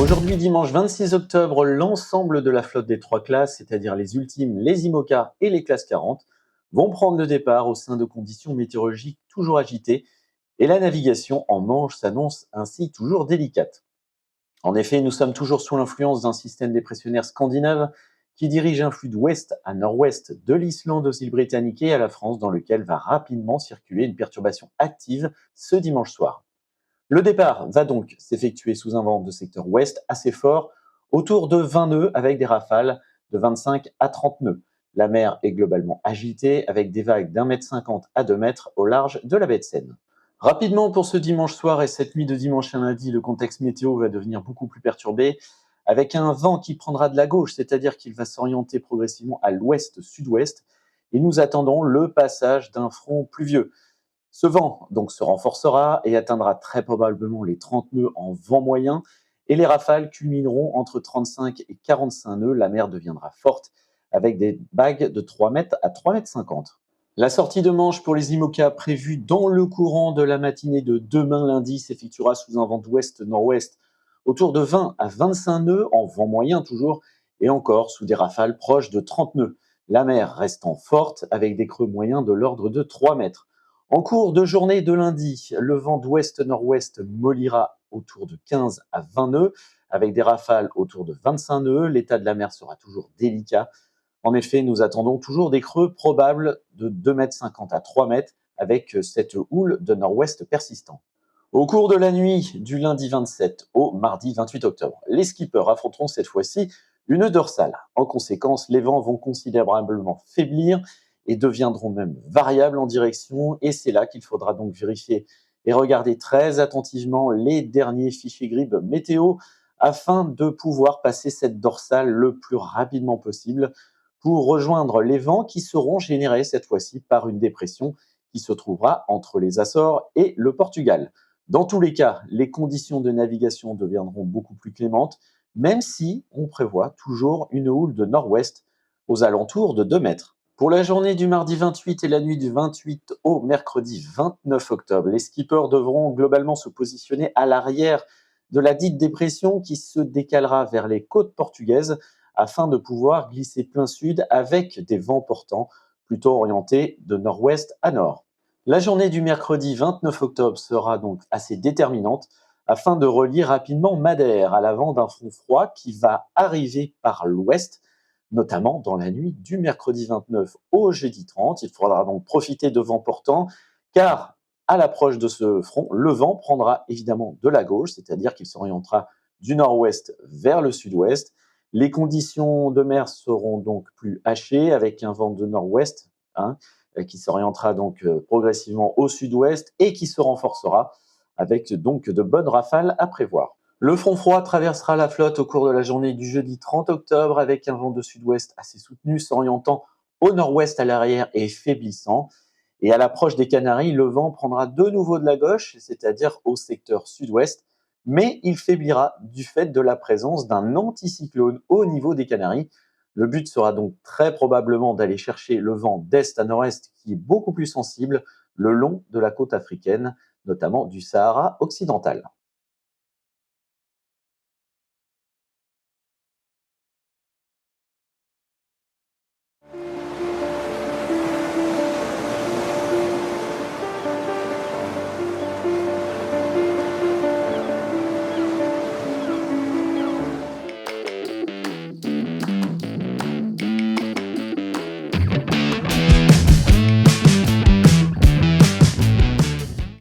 Aujourd'hui, dimanche 26 octobre, l'ensemble de la flotte des trois classes, c'est-à-dire les ultimes, les IMOCA et les classes 40, vont prendre le départ au sein de conditions météorologiques toujours agitées et la navigation en Manche s'annonce ainsi toujours délicate. En effet, nous sommes toujours sous l'influence d'un système dépressionnaire scandinave qui dirige un flux d'ouest à nord-ouest de l'Islande aux îles Britanniques et à la France dans lequel va rapidement circuler une perturbation active ce dimanche soir. Le départ va donc s'effectuer sous un vent de secteur ouest assez fort, autour de 20 nœuds avec des rafales de 25 à 30 nœuds. La mer est globalement agitée avec des vagues d'1,50 m à 2 mètres au large de la baie de Seine. Rapidement pour ce dimanche soir et cette nuit de dimanche à lundi, le contexte météo va devenir beaucoup plus perturbé avec un vent qui prendra de la gauche, c'est-à-dire qu'il va s'orienter progressivement à l'ouest-sud-ouest et nous attendons le passage d'un front pluvieux. Ce vent donc se renforcera et atteindra très probablement les 30 nœuds en vent moyen et les rafales culmineront entre 35 et 45 nœuds. La mer deviendra forte avec des vagues de 3 mètres à 3,50 m. La sortie de Manche pour les IMOCA prévue dans le courant de la matinée de demain lundi s'effectuera sous un vent d'ouest-nord-ouest autour de 20 à 25 nœuds en vent moyen toujours et encore sous des rafales proches de 30 nœuds. La mer restant forte avec des creux moyens de l'ordre de 3 mètres. En cours de journée de lundi, le vent d'ouest-nord-ouest mollira autour de 15 à 20 nœuds, avec des rafales autour de 25 nœuds. L'état de la mer sera toujours délicat. En effet, nous attendons toujours des creux probables de 2,50 m à 3 mètres, avec cette houle de nord-ouest persistant. Au cours de la nuit du lundi 27 au mardi 28 octobre, les skippers affronteront cette fois-ci une dorsale. En conséquence, les vents vont considérablement faiblir et deviendront même variables en direction. Et c'est là qu'il faudra donc vérifier et regarder très attentivement les derniers fichiers GRIB météo afin de pouvoir passer cette dorsale le plus rapidement possible pour rejoindre les vents qui seront générés cette fois-ci par une dépression qui se trouvera entre les Açores et le Portugal. Dans tous les cas, les conditions de navigation deviendront beaucoup plus clémentes, même si on prévoit toujours une houle de nord-ouest aux alentours de 2 mètres. Pour la journée du mardi 28 et la nuit du 28 au mercredi 29 octobre, les skippers devront globalement se positionner à l'arrière de la dite dépression qui se décalera vers les côtes portugaises afin de pouvoir glisser plein sud avec des vents portants plutôt orientés de nord-ouest à nord. La journée du mercredi 29 octobre sera donc assez déterminante afin de relier rapidement Madère à l'avant d'un front froid qui va arriver par l'ouest, notamment dans la nuit du mercredi 29 au jeudi 30. Il faudra donc profiter de vents portants car à l'approche de ce front, le vent prendra évidemment de la gauche, c'est-à-dire qu'il s'orientera du nord-ouest vers le sud-ouest. Les conditions de mer seront donc plus hachées avec un vent de nord-ouest qui s'orientera donc progressivement au sud-ouest et qui se renforcera avec donc de bonnes rafales à prévoir. Le front froid traversera la flotte au cours de la journée du jeudi 30 octobre avec un vent de sud-ouest assez soutenu s'orientant au nord-ouest à l'arrière et faiblissant. Et à l'approche des Canaries, le vent prendra de nouveau de la gauche, c'est-à-dire au secteur sud-ouest, mais il faiblira du fait de la présence d'un anticyclone au niveau des Canaries. Le but sera donc très probablement d'aller chercher le vent d'est à nord-est qui est beaucoup plus sensible le long de la côte africaine, notamment du Sahara occidental.